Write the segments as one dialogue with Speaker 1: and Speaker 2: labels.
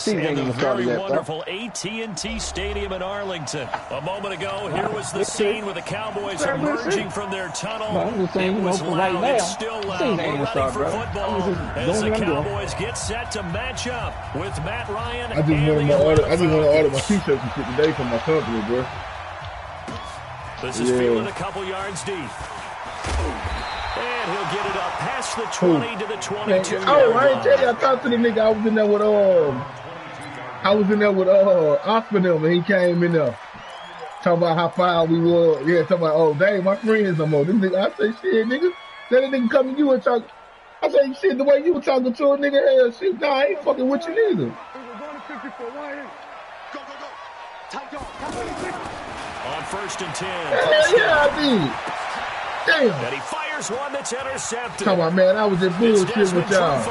Speaker 1: And the very wonderful AT&T Stadium in Arlington. A moment ago, here was the scene with the Cowboys emerging from their tunnel. It was loud. It's still loud. We're ready for football as the Cowboys get set to match up with Matt Ryan.
Speaker 2: I just want to order my T-shirts and shit today from my company, bro.
Speaker 1: This is fielded a couple yards deep. And he'll get it up past the 20 to the 22.
Speaker 2: Oh, I ain't tell you. I talked to the nigga. I was in there with Oscar and he came in there talking about how far we were. Yeah, talking about, oh, dang, my friends no more. This nigga, I say, shit, nigga. That nigga come to you and talk. I say, shit, the way you were talking to a nigga, hell, shit, nah, I ain't fucking with you neither.
Speaker 1: On 1st and 10.
Speaker 2: Hell yeah, I did. Damn.
Speaker 1: And he fires one that's intercepted.
Speaker 2: Talking about, man, I was in bullshit with y'all.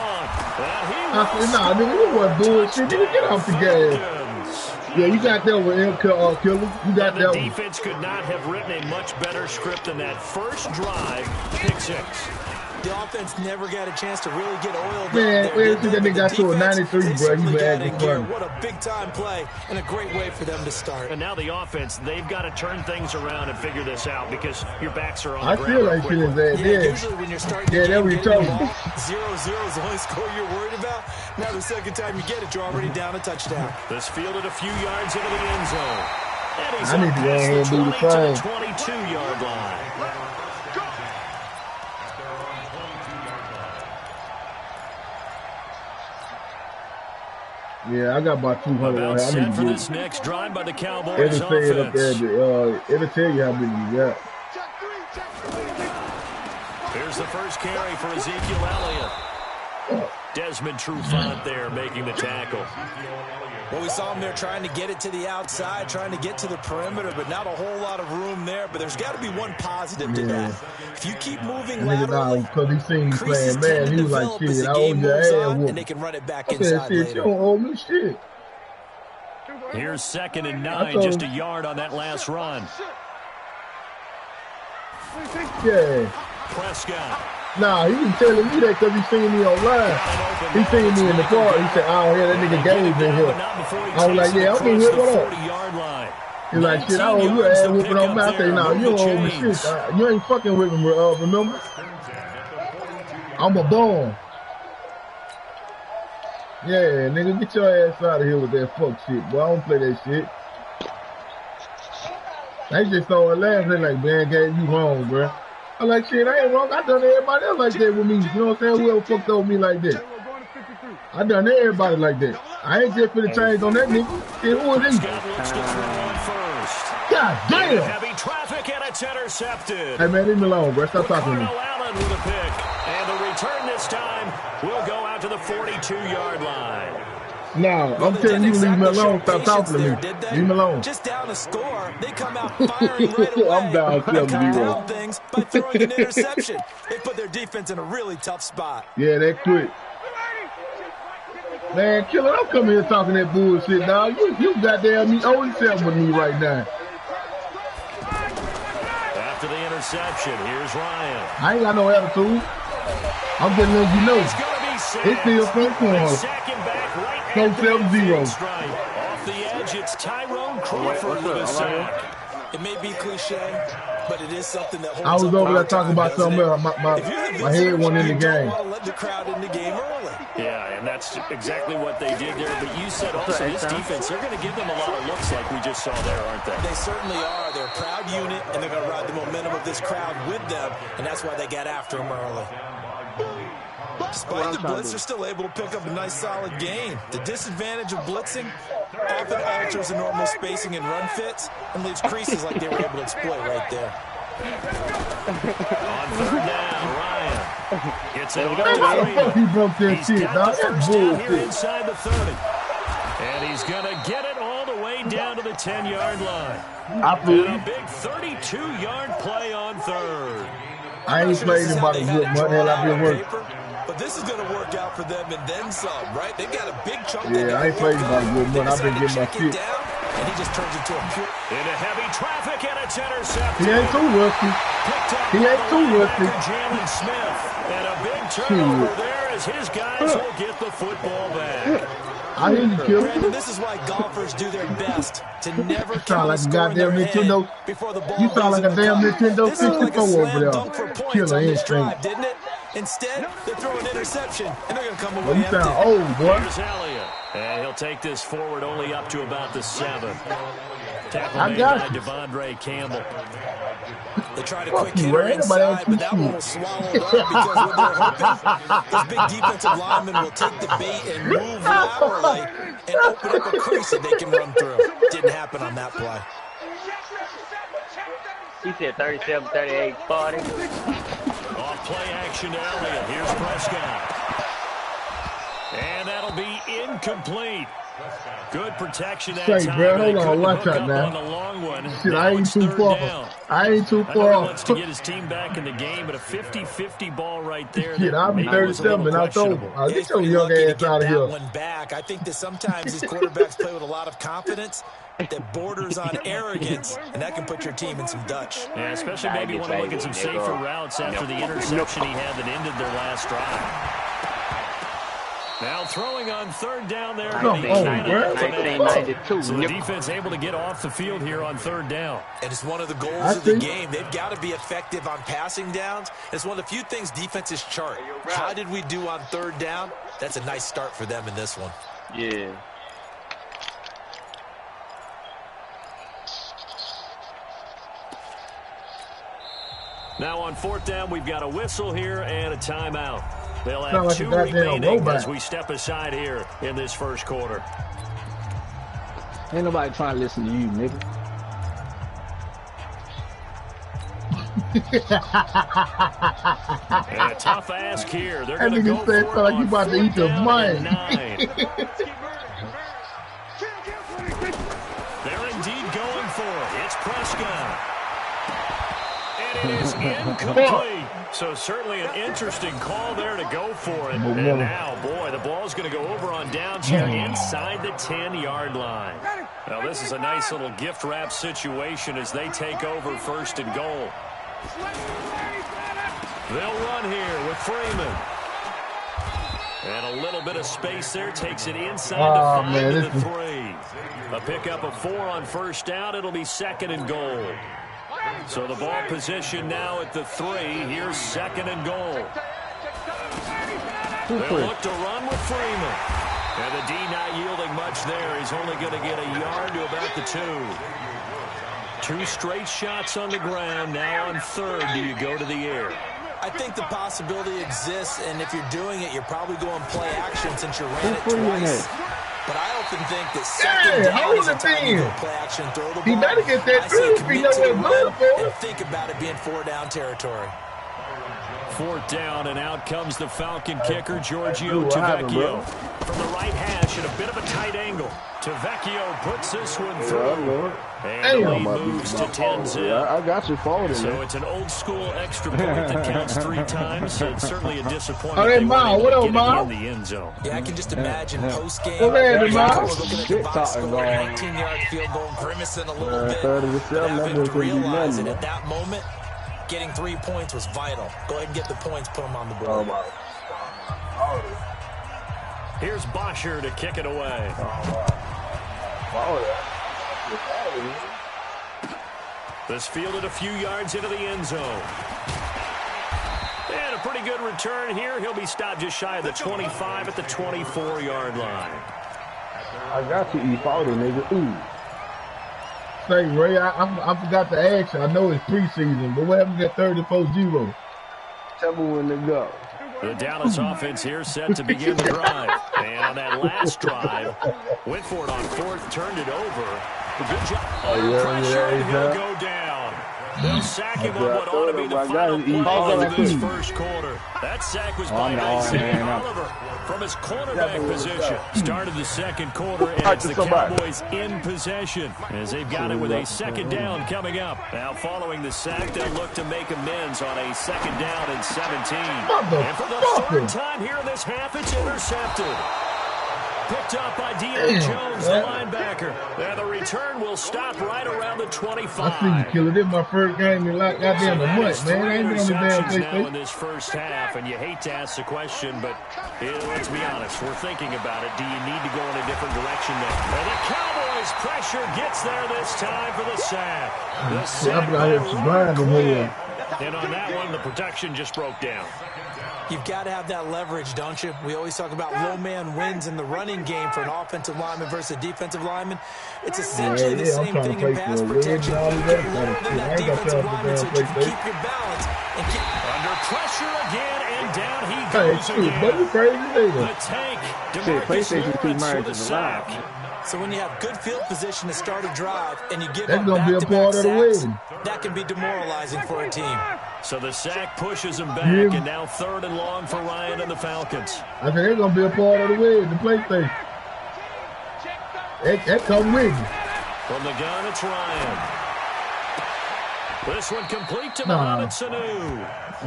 Speaker 2: I said, nah, nigga, you wasn't bullshit. Nigga, get off the gas. Yeah, you got that with Killer. You got that one.
Speaker 1: The defense could not have written a much better script than that first drive, pick 6.
Speaker 3: The offense never got a chance to really get oiled.
Speaker 2: Man, where did that nigga got to a 93, bro? You bad fun.
Speaker 3: What a big-time play and a great way for them to start.
Speaker 1: And now the offense, they've got to turn things around and figure this out because your backs are on the
Speaker 2: I
Speaker 1: ground.
Speaker 2: feel like shit is bad. Yeah,
Speaker 3: usually when you're starting
Speaker 2: yeah, that we told you.
Speaker 3: 0-0 is the only score you're worried about. Now the second time you get it, you're already down a touchdown.
Speaker 1: This fielded a few yards into the end zone. And he's
Speaker 2: I need to go ahead and do the same.
Speaker 1: 22-yard line.
Speaker 2: Yeah, I got about 200 on here. I need to
Speaker 1: for
Speaker 2: do
Speaker 1: this next drive by the Cowboys
Speaker 2: it'll tell you up there. It'll tell you how many you got.
Speaker 1: Here's the first carry for Ezekiel Elliott. Desmond Trufant there making the tackle.
Speaker 3: Well, we saw him there trying to get it to the outside, trying to get to the perimeter, but not a whole lot of room there. But there's got to be one positive to that. If you keep moving laterally,
Speaker 2: because he seen me playing, man, he was like, shit, I owe your ass whooping.
Speaker 3: And they can run it back
Speaker 2: I
Speaker 3: inside
Speaker 2: said, shit,
Speaker 3: later.
Speaker 2: you don't owe me shit.
Speaker 1: Here's 2nd and 9, just a yard on that last run.
Speaker 2: Yeah.
Speaker 1: Prescott.
Speaker 2: Nah, he was telling me that because he seen me online. He seen me in the car. He said, I don't hear that nigga Gabe in here. I was like, yeah, I'm in here, what up? He's like, shit, I owe you an ass whooping on me. I say, nah, you don't owe me shit. You ain't fucking with me, remember? I'm a bum. Yeah, nigga, get your ass out of here with that fuck shit, boy. I don't play that shit. They just started laughing like, man, Gabe, you wrong, bro. I'm like, shit, I ain't wrong. I done everybody else like that with me. You know what I'm saying? Whoever fucked over me like that. I done everybody like that. I ain't just finna change on that nigga. Shit, who is he? God damn!
Speaker 1: Heavy traffic and it's intercepted.
Speaker 2: Hey, man, leave me alone, bro. Stop talking to me.
Speaker 1: Allen with a pick. And the return this time will go out to the 42-yard line.
Speaker 2: No, I'm telling you, leave me alone. Stop talking to me. Leave me alone.
Speaker 3: Just down a score, they come out firing right away.
Speaker 2: I'm down 7-0.
Speaker 3: Things by throwing an interception. They put their defense in a really tough spot.
Speaker 2: Yeah, that quick. Man, Killer, I'm coming here talking that bullshit, dog. You goddamn me 0-7 with me right now.
Speaker 1: After the interception, here's Ryan.
Speaker 2: I ain't got no attitude. I'm just letting you know. It's still front corner. Go 7-0.
Speaker 1: Off the edge, it's Tyrone Crawford with a sack.
Speaker 3: It may be cliche, but it is something that holds
Speaker 2: I was over there talking about something else. My head went in the game.
Speaker 3: Let the crowd in the game early.
Speaker 1: Yeah, and that's exactly what they did there. But you said also this defense, they're going to give them a lot of looks like we just saw there, aren't they?
Speaker 3: They certainly are. They're a proud unit, and they're going to ride the momentum of this crowd with them, and that's why they got after them early. Despite the blitz, they're still able to pick up a nice, solid gain. The disadvantage of blitzing often alters the normal spacing and run fits and leaves creases like they were able to exploit right there.
Speaker 1: On 3rd down, Ryan gets it.
Speaker 2: How the fuck he broke that shit, dog? That's bullshit.
Speaker 1: Inside the 30. And he's going to get it all the way down to the 10-yard line. And a big 32-yard play on 3rd.
Speaker 2: I ain't played him about a good month. Hell, I've been working.
Speaker 3: But this is going to work out for them and then some, right? They've got a big chunk.
Speaker 2: Yeah, I ain't played him about a good month. I've been getting my shit.
Speaker 3: And he just turns into a pure.
Speaker 1: Into heavy traffic and it's intercepted.
Speaker 2: He ain't too rusty. He ain't too rusty.
Speaker 1: Jalen Smith. And a big turnover there as his guys will get the football back.
Speaker 2: I hear you, Killer.
Speaker 3: Brandon, this is why golfers do their best to never
Speaker 2: sound like a goddamn Nintendo.
Speaker 3: Before the ball
Speaker 2: you sound like a damn Nintendo 64 over there. Killer
Speaker 3: instinct. Didn't it? Instead, they throw an interception, and they're going to come away
Speaker 2: you
Speaker 3: empty.
Speaker 2: Sound old, boy.
Speaker 1: Here's Elliott. And he'll take this forward only up to about the 7. Tackle
Speaker 2: I
Speaker 1: made
Speaker 2: got
Speaker 1: by
Speaker 2: you.
Speaker 1: Devondre Campbell.
Speaker 3: They tried a quick hitter inside, but that one was swallowed up because what they're hoping, this big defensive lineman will take the bait and move laterally and open up a crease that they can run through. Didn't happen on that play.
Speaker 4: He said 37, 38, 40.
Speaker 1: Off play action to Elliott. Here's Prescott. And that'll be incomplete. Good protection that time.
Speaker 2: Bro, hold on, watch out now.
Speaker 1: On the long one.
Speaker 2: Shit, I ain't too far. I ain't too
Speaker 1: He
Speaker 2: far.
Speaker 1: wants to get his team back in the game, but a 50-50 ball right there.
Speaker 2: Shit, I'll be 37 and I told him. I'll get your young ass out of here.
Speaker 3: One back. I think that sometimes these quarterbacks play with a lot of confidence that borders on arrogance, and that can put your team in some Dutch.
Speaker 1: Yeah, especially maybe want to look at some safer routes after the interception he had that ended their last drive. Now throwing on third down there. So the defense able to get off the field here on third down.
Speaker 3: And it's one of the goals of the game. They've got to be effective on passing downs. It's one of the few things defenses chart. How did we do on third down? That's a nice start for them in this one.
Speaker 4: Yeah.
Speaker 1: Now on fourth down, we've got a whistle here and a timeout. They'll have
Speaker 2: like
Speaker 1: 2
Speaker 2: remaining
Speaker 1: robot. As we step aside here in this first quarter.
Speaker 5: Ain't nobody trying to listen to you, nigga.
Speaker 1: And a tough ask here. They're
Speaker 2: That
Speaker 1: going to go
Speaker 2: nigga
Speaker 1: for
Speaker 2: said
Speaker 1: it
Speaker 2: like you
Speaker 1: on
Speaker 2: about to eat your mind.
Speaker 1: 9. They're indeed going for it. It's Prescott. And it is incomplete. So certainly an interesting call there to go for it. And now, boy, the ball's going to go over on downs here inside the 10-yard line. Now, this is a nice little gift wrap situation as they take over first and goal. They'll run here with Freeman. And a little bit of space there. Takes it inside the 5 to the 3. A pickup of 4 on first down. It'll be second and goal. So the ball position now at the 3. Here's second and goal. They'll look to run with Freeman. And the D not yielding much there. He's only going to get a yard to about the 2. 2 straight shots on the ground. Now on third, do you go to the air?
Speaker 3: I think the possibility exists, and if you're doing it, you're probably going play action since you ran it twice. But I often think that second down is a time you go play action, throw the ball.
Speaker 2: He better get that through if he knows what good for.
Speaker 3: And think about it being 4-down territory.
Speaker 1: Fourth down, and out comes the Falcon kicker, Giorgio Tavecchio. From the right hash at a bit of a tight angle. Tavecchio puts this one through. And the lead moves to 10-0.
Speaker 5: I got you forward.
Speaker 1: So it's an old-school extra point that counts 3 times. It's certainly a disappointment.
Speaker 2: All right, Ma, what up, Ma?
Speaker 1: In the end zone.
Speaker 3: Yeah, I can just imagine post-game.
Speaker 2: Okay, Ma.
Speaker 3: Looking at the box score, 19-yard field goal, grimacing a little bit. But having to realize that at that moment, getting 3 points was vital. Go ahead and get the points, put them on the board.
Speaker 1: Here's Bosher to kick it away. This fielded a few yards into the end zone. And a pretty good return here. He'll be stopped just shy of the 25 at the 24-yard line.
Speaker 5: I got you, E40, nigga. Ooh.
Speaker 2: Say, Ray, I forgot to ask you. I know it's preseason, but what happened to that 34-0?
Speaker 5: Tell me when to go.
Speaker 1: The Dallas offense here set to begin the drive. And on that last drive, went for it on fourth, turned it over. Good job. Pressure, and he'll go down. They'll sack him on what ought to be the final play of this first quarter. That sack was by Isaiah Oliver from his cornerback position. Started the second quarter, and it's the Cowboys in possession as they've got it with a second down coming up. Now following the sack, they'll look to make amends on a second down and 17. And for the third time here in this half, it's intercepted. Picked up by Deion Jones, the linebacker. And the return will stop right around the 25.
Speaker 2: I see you, killer. This is my first game in like goddamn a month, man. I ain't been on the damn
Speaker 1: PlayStation. In this first half, and you hate to ask the question, but let's be honest. We're thinking about it. Do you need to go in a different direction there? And the Cowboys' pressure gets there this time for the sack. The sack by Robert. And on that one, the protection just broke down.
Speaker 3: You've got to have that leverage, don't you? We always talk about low man wins in the running game for an offensive lineman versus a defensive lineman. It's essentially the same thing in pass protection. Get lower than that defensive lineman so you can keep your balance and keep under pressure again, and down he goes again. The tank, DeMarcus Lawrence with a sack. So when you have good field position to start a drive and you give up back-to-back sacks, that can be demoralizing for a team.
Speaker 1: So the sack pushes him back, and now 3rd and long for Ryan and the Falcons.
Speaker 2: I think they're going to be a part of the win, the PlayStation. That come with you.
Speaker 1: From the gun, it's Ryan. This one complete to Mohamed Sanu.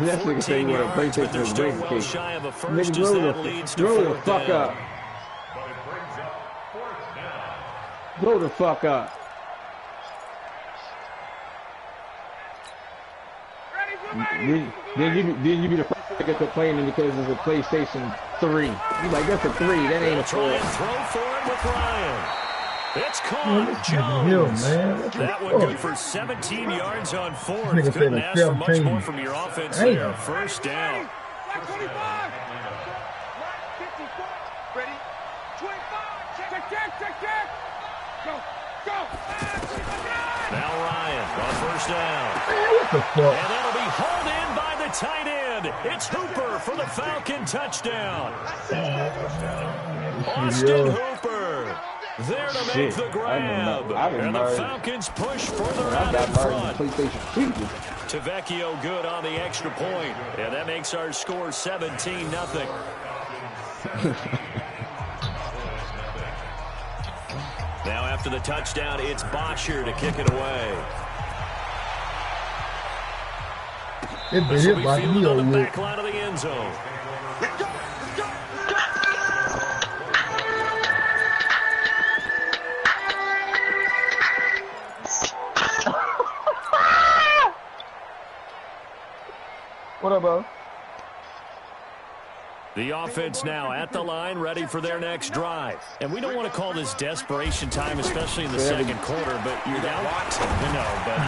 Speaker 5: That's what say what a PlayStation is great.
Speaker 1: Well shy of a first as that leads to 4th down.
Speaker 5: Blow the fuck up. Then you be the first to get complaining because it's a PlayStation 3. You like, that's a 3. That ain't a 4.
Speaker 1: Try and throw for it with Ryan. It's caught. Jones. That one good for 17 yards on 4th. Couldn't ask for much more from your offense there. 1st down. Now Ryan on 1st down. And that'll be hauled in by the tight end. It's Hooper for the Falcon touchdown. Austin Hooper there to make the grab. And the Falcons push further out in front. Tavecchio good on the extra point. And that makes our score 17-0. Now after the touchdown, it's Bosher to kick it away. This will be fielded on the back line of the end zone.
Speaker 5: What up, bro?
Speaker 1: The offense now at the line, ready for their next drive. And we don't want to call this desperation time, especially in the second quarter, but you're down. No, but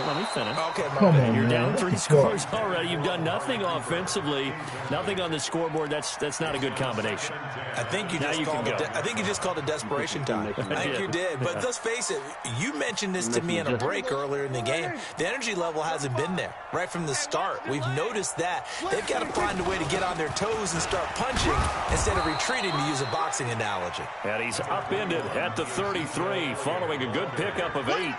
Speaker 1: let me finish.
Speaker 3: Okay,
Speaker 1: you're down 3 scores already. You've done nothing offensively, nothing on the scoreboard. That's not a good combination.
Speaker 3: I think you just called it desperation time. I think you did. But let's face it, you mentioned this to me in a break earlier in the game. The energy level hasn't been there right from the start. We've noticed that. They've got to find a way to get on their toes and start punching instead of retreating, to use a boxing analogy.
Speaker 1: And he's upended at the 33 following a good pickup of 8.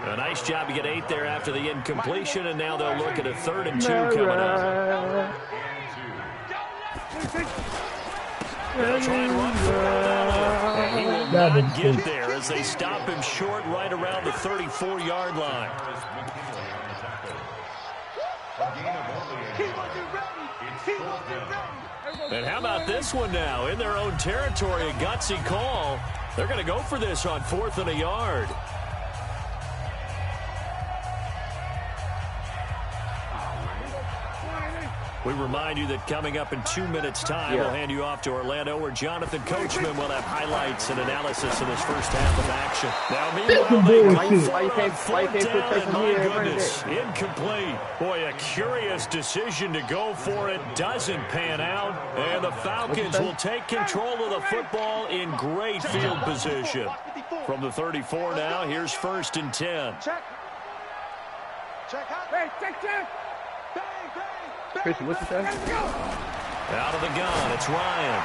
Speaker 1: A nice job to get 8 there after the incompletion, and now they'll look at a 3rd and 2 coming up. They'll try and run for it. He will not get there as they stop him short right around the 34-yard line. And how about this one now? In their own territory, a gutsy call. They're going to go for this on 4th and a yard. We remind you that coming up in 2 minutes' time, we'll hand you off to Orlando, where Jonathan Coachman will have highlights and analysis of this first half of action. Now, meanwhile, they my goodness, incomplete. Boy, a curious decision to go for it. Doesn't pan out, and the Falcons will take control of the football in great field position. From the 34 now, here's 1st and 10.
Speaker 5: Christian, what you say?
Speaker 1: Out of the gun, it's Ryan.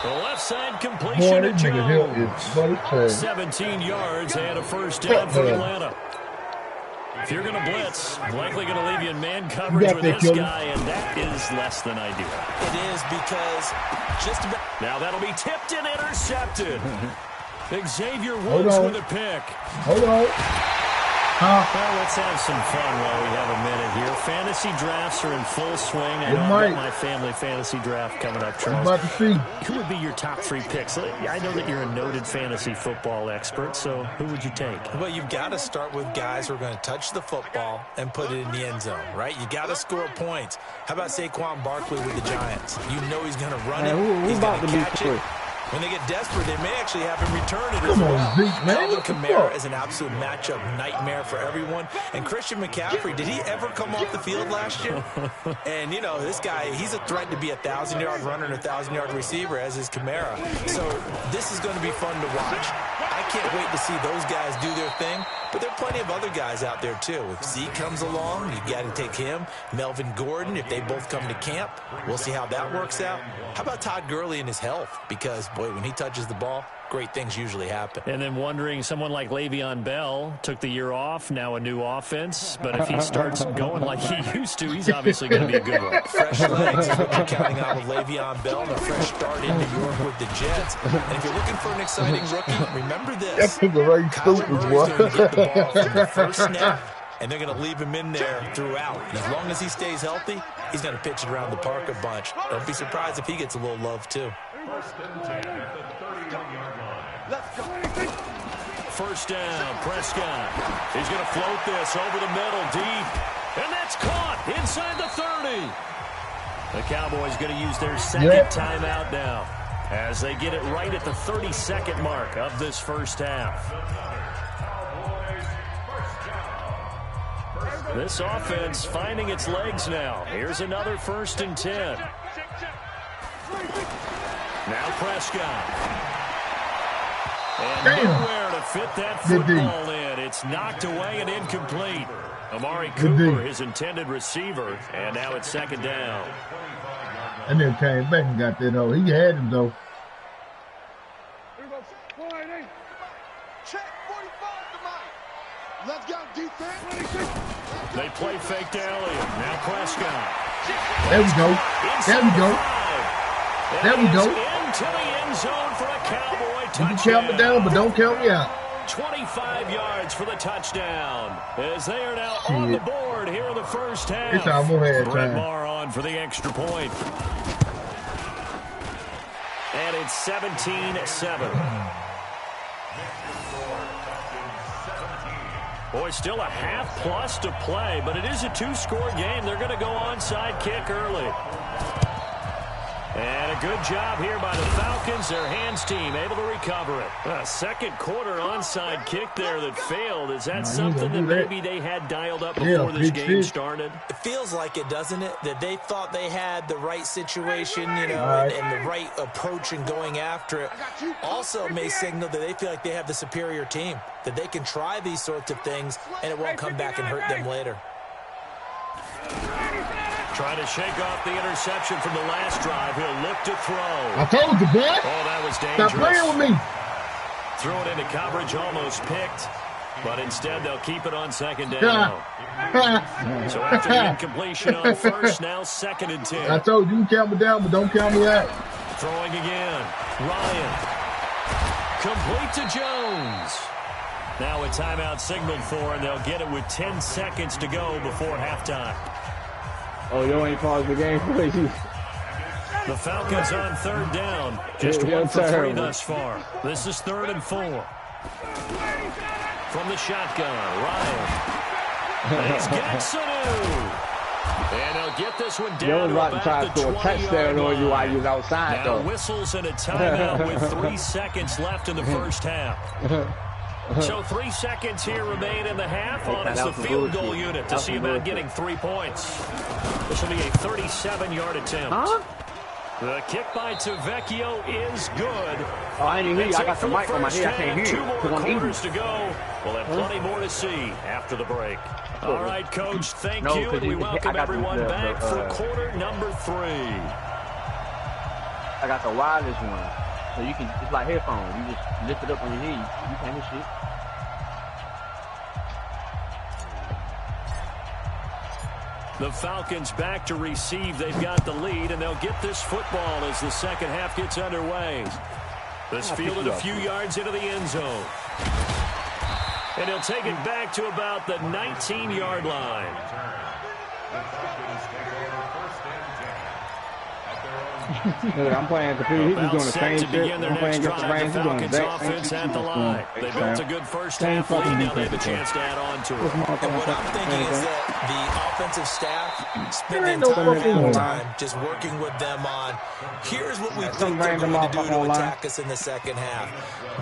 Speaker 1: The left side completion to Jones. 17 yards and a 1st down for Atlanta. If you're going to blitz, likely going to leave you in man coverage with this guy, and that is less than ideal.
Speaker 3: It is, because just about...
Speaker 1: Now that'll be tipped and intercepted. Xavier Woods with a pick.
Speaker 2: Hold on.
Speaker 1: Well, let's have some fun while we have a minute here. Fantasy drafts are in full swing. I know I've got my family fantasy draft coming up, Charles.
Speaker 2: About to see.
Speaker 1: Who would be your top 3 picks? I know that you're a noted fantasy football expert, so who would you take?
Speaker 3: Well, you've got to start with guys who are going to touch the football and put it in the end zone, right? You got to score points. How about Saquon Barkley with the Giants? You know he's going to run it. He's going to catch it. When they get desperate, they may actually have him return it as well. Alvin Kamara is an absolute matchup nightmare for everyone. And Christian McCaffrey, did he ever come off the field last year? And, you know, this guy, he's a threat to be a 1,000-yard runner and a 1,000-yard receiver, as is Kamara. So this is going to be fun to watch. I can't wait to see those guys do their thing. But there are plenty of other guys out there, too. If Zeke comes along, you got to take him. Melvin Gordon, if they both come to camp, we'll see how that works out. How about Todd Gurley and his health? Because, boy, when he touches the ball, great things usually happen.
Speaker 1: And then wondering, someone like Le'Veon Bell took the year off, now a new offense. But if he starts going like he used to, he's obviously going to be a good one.
Speaker 3: Fresh legs is what you're counting on with Le'Veon Bell and a fresh start in New York with the Jets. And if you're looking for an exciting rookie, remember this. Kyler Murray's going to get the ball from the first snap, and they're going to leave him in there throughout. And as long as he stays healthy, he's going to pitch it around the park a bunch. Don't be surprised if he gets a little love, too.
Speaker 1: First down, Prescott. He's going to float this over the middle, deep. And that's caught inside the 30. The Cowboys going to use their second timeout now as they get it right at the 30-second mark of this first half. This offense finding its legs now. Here's another 1st and 10. Now Prescott. And nowhere to fit that football in. It's knocked away and incomplete. Amari Cooper, his intended receiver, and now it's 2nd down.
Speaker 2: And then came back and got that though. He had him though.
Speaker 1: They play fake to Elliott. Now Prescott.
Speaker 2: There we go. There we go. There we go.
Speaker 1: Into the end zone for a Cowboy touchdown.
Speaker 2: You can count me down, but don't count me out.
Speaker 1: 25 yards for the touchdown as they are now on the board here in the first half.
Speaker 2: It's almost halftime.
Speaker 1: Brett Maher on for the extra point. And it's 17-7. Boy, still a half-plus to play, but it is a 2-score game. They're going to go onside kick early. And a good job here by the Falcons. Their hands team able to recover it. A second quarter onside kick there that failed. Is that something that maybe they had dialed up before this game started?
Speaker 3: It feels like it, doesn't it? That they thought they had the right situation, you know, and the right approach in going after it. Also may signal that they feel like they have the superior team, that they can try these sorts of things and it won't come back and hurt them later.
Speaker 1: Trying to shake off the interception from the last drive. He'll look to throw.
Speaker 2: I told you, boy.
Speaker 1: Oh, that was dangerous.
Speaker 2: Stop playing with me.
Speaker 1: Throw it into coverage, almost picked. But instead, they'll keep it on 2nd down. So after the incompletion on first, now 2nd and 10.
Speaker 2: I told you, count me down, but don't count me out.
Speaker 1: Throwing again. Ryan. Complete to Jones. Now a timeout signaled for, and they'll get it with 10 seconds to go before halftime.
Speaker 5: Oh, you ain't paused the game for you.
Speaker 1: The Falcons on 3rd down. Just 1 for 3 thus far. This is 3rd and 4. From the shotgun, Ryan. It's Gaxonu. And they'll get this one down to about the 20-yard line.
Speaker 5: You while you was outside,
Speaker 1: now whistles and a timeout with 3 seconds left in the first half. So 3 seconds here remain in the half on as the field goal unit to see about getting 3 points. This will be a 37-yard attempt. The kick by Tavecchio is good.
Speaker 5: Oh, I didn't hear you. I got the mic on my head. I can't hear you.
Speaker 1: 2 more quarters to go. We'll have plenty more to see after the break. All right, Coach, thank you, and we welcome everyone back for quarter number 3.
Speaker 5: I got the wireless one. So you can, it's like headphones. You just lift it up on your head. You can't hear shit.
Speaker 1: The Falcons back to receive. They've got the lead, and they'll get this football as the second half gets underway. This fielded a few yards into the end zone. And he'll take it back to about the 19-yard line.
Speaker 5: I'm playing computer. He's just doing the same shit. I'm playing against the Rams. He's doing the exact same
Speaker 1: shit. At the line. They built a good first half lead. Now they have a chance to add on to it.
Speaker 3: And what I'm thinking is that the offensive staff spend the entire time just working with them on, here's what we think they're going to do to attack us in the second half.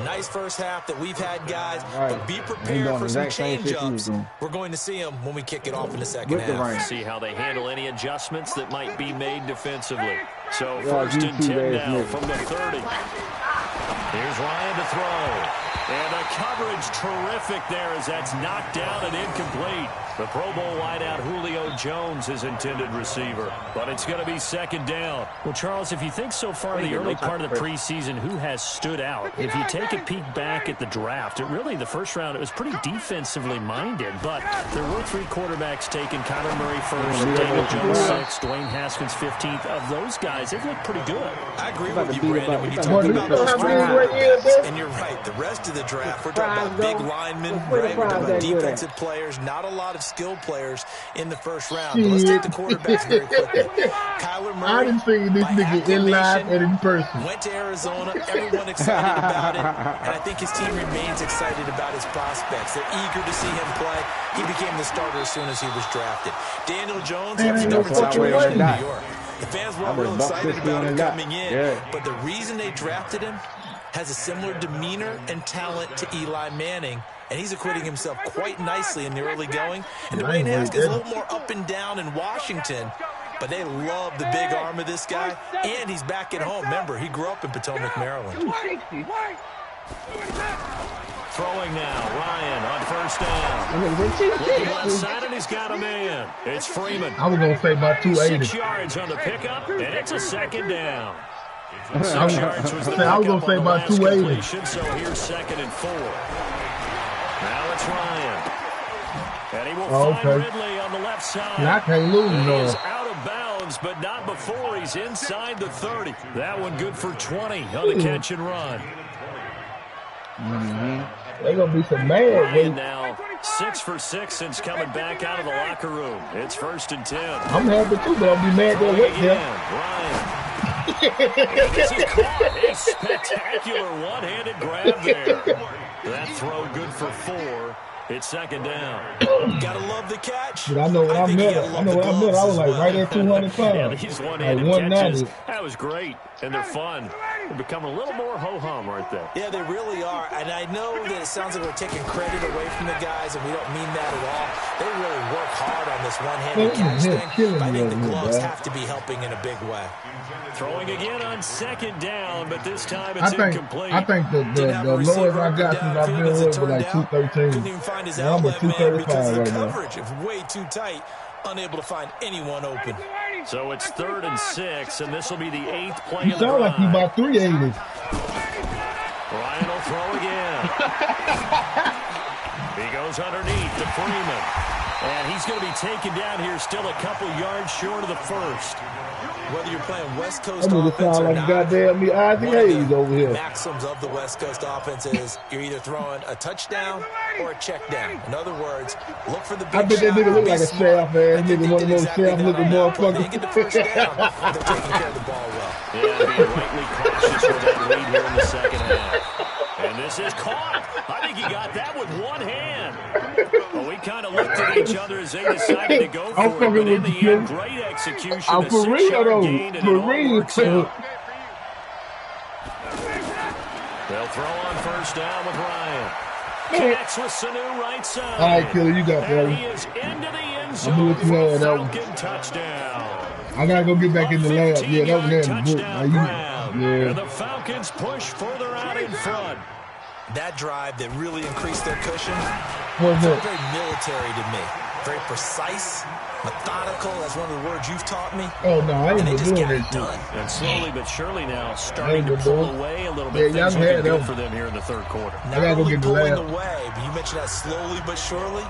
Speaker 3: Nice first half that we've had, guys, but be prepared for some change-ups. We're going to see them when we kick it off in the second half.
Speaker 1: See how they handle any adjustments that might be made defensively. So first and 10 now from the 30. Here's Ryan to throw. And the coverage terrific there as that's knocked down and incomplete. The Pro Bowl wideout Julio Jones, his intended receiver. But it's going to be second down. Well, Charles, if you think so far in the early part of the preseason, who has stood out? If you take a peek back at the draft, the first round, it was pretty defensively minded. But there were 3 quarterbacks taken. Kyler Murray first, Daniel Jones 6th, Dwayne Haskins 15th. Of those guys, they've looked pretty good.
Speaker 3: I agree with you, Brandon, when you talk about those quarterbacks. And you're right, the rest of the draft, we're talking about big linemen, right? We're talking about defensive players, not a lot of skilled players in the first round. But let's take the quarterbacks very quickly. Kyler Murray,
Speaker 2: I didn't see this nigga in live and in person.
Speaker 3: Went to Arizona, everyone excited about it, and I think his team remains excited about his prospects. They're eager to see him play. He became the starter as soon as he was drafted. Daniel Jones had a different situation in New York. The fans were real excited about him coming in, but the reason they drafted him has a similar demeanor and talent to Eli Manning, and he's acquitting himself quite nicely in the early going. And Dwayne Haskins is a little more up and down in Washington, but they love the big arm of this guy, and he's back at home. Remember, he grew up in Potomac, Maryland.
Speaker 1: Throwing now, Ryan on first down. Looking left side, and he's got a man. It's Freeman.
Speaker 2: I was going to say about 280.
Speaker 1: 6 yards on the pickup, and it's a second down.
Speaker 2: I was going to say about 280.
Speaker 1: So here's second and 4. Now it's Ryan. And he will find Ridley on the left side.
Speaker 2: Yeah, I can't lose,
Speaker 1: He is out of bounds, but not before he's inside the 30. That one good for 20 on the catch and run.
Speaker 2: They're going to be some mad.
Speaker 1: Ryan now 6 for 6 since coming back out of the locker room. It's first and 10.
Speaker 2: I'm happy too, but I'll be mad that way.
Speaker 1: Ryan. This is caught. A spectacular one-handed grab there. That throw good for 4. It's second down.
Speaker 3: Gotta love the catch.
Speaker 2: But I know what I meant. I was like right at 200 pounds.
Speaker 1: Yeah, these one-handed catches. That was great, and they're fun. They become a little more ho-hum, aren't they?
Speaker 3: Yeah, they really are. And I know that it sounds like we're taking credit away from the guys, and we don't mean that at all. They really work hard on this one-handed catch thing. I think the gloves have to be helping in a big way.
Speaker 1: Throwing again on second down, but this time it's incomplete.
Speaker 2: I think the lowest I got since I've been here was like 213.
Speaker 3: Couldn't even find his
Speaker 2: I'm
Speaker 3: outlet man because the
Speaker 2: right
Speaker 3: coverage is way too tight, unable to find anyone open.
Speaker 1: So it's 3rd and 6, and this will be the 8th play
Speaker 2: you
Speaker 1: of the
Speaker 2: sound like you about 380.
Speaker 1: Ryan will throw again. He goes underneath to Freeman. And he's going to be taken down here still a couple yards short of the first.
Speaker 3: Whether you're playing West Coast offense or not,
Speaker 2: goddamn me Isaac Hayes over here.
Speaker 3: Maxims of the West Coast offense is you're either throwing a touchdown or a check down. In other words, look for the big shot.
Speaker 2: I bet that nigga look like a shaft, man. Nigga one of those shaft-looking motherfuckers.
Speaker 3: They get the first down, they're taking care of the ball well.
Speaker 1: Yeah, being rightly cautious with that lead here in the second half. And this is caught. I think he got that with one hand. Well, we kind of looked at each other as they decided to go for it, but in the end, great execution. A 6-yard gain, and it all works out. They'll throw on first down with Ryan. Connects with Sanu right side.
Speaker 2: All right, Killer, you got that.
Speaker 1: And he is into the end zone for a Falcon touchdown.
Speaker 2: I got to go get back in the lab. Yeah, that was
Speaker 1: touchdown Brown. Yeah. And the Falcons push further out in front.
Speaker 3: That drive that really increased their cushion
Speaker 2: felt
Speaker 3: very military to me. Very precise, methodical. That's one of the words you've taught me.
Speaker 2: Oh, no, I ain't
Speaker 3: just
Speaker 2: doing
Speaker 3: got it
Speaker 2: it
Speaker 3: done.
Speaker 1: And slowly but surely now starting to pull away a little bit.
Speaker 2: Yeah,
Speaker 1: things looking good for them here in the third quarter.
Speaker 3: Not only pulling away, but you mentioned that slowly but surely.